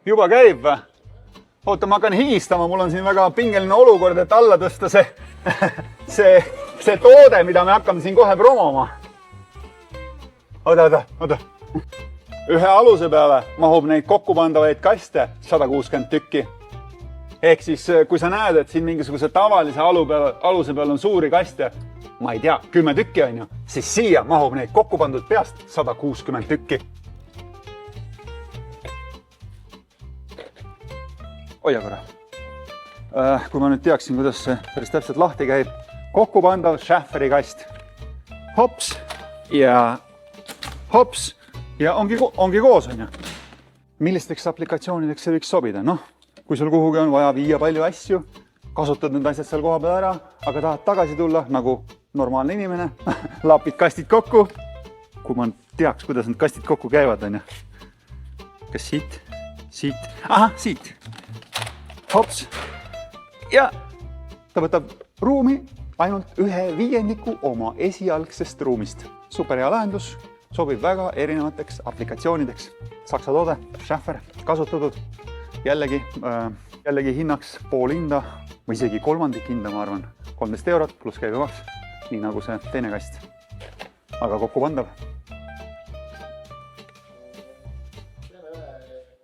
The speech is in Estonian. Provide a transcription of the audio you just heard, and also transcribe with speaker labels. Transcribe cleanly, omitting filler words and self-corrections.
Speaker 1: juba käib või? Oota, ma hakkan higistama, mul on siin väga pingeline olukord, et alla tõsta see toode, mida me hakkame siin kohe promoma. Oota. Ühe aluse peale mahub neid kokkupandavaid kaste 160 tükki. Ehk siis, kui sa näed, et siin mingisuguse tavalise aluse peal on suuri kaste, ma ei tea, 10 tükki on ju, siis siia mahub neid kokkupandud peast 160 tükki. Hoia korra. Kui ma nüüd teaksin, kuidas see päris täpselt lahti käib. Kokkupandav Schaefferi kast. Hops ja hops ja ongi koos, on ju. Millisteks aplikatsioonideks see võiks sobida? Noh, kui sul kuhugi on vaja viia palju asju, kasutad need asjad seal koha peal ära, aga tahad tagasi tulla nagu normaalne inimene, lapid kastid kokku. Kui ma teaks, kuidas need kastid kokku käivad, on ju. Kas siit? Aha, siit. Hops. Ja ta võtab ruumi ainult 1/5 oma esialgsest ruumist. Super hea lahendus, sobib väga erinevateks aplikatsioonideks. Saksa toode, Schaeffer, kasutatud. Jällegi hinnaks pool hinda või isegi kolmandik hinda, ma arvan. 13 € pluss käibemaks, nii nagu see teine kast. Aga kokkupandav.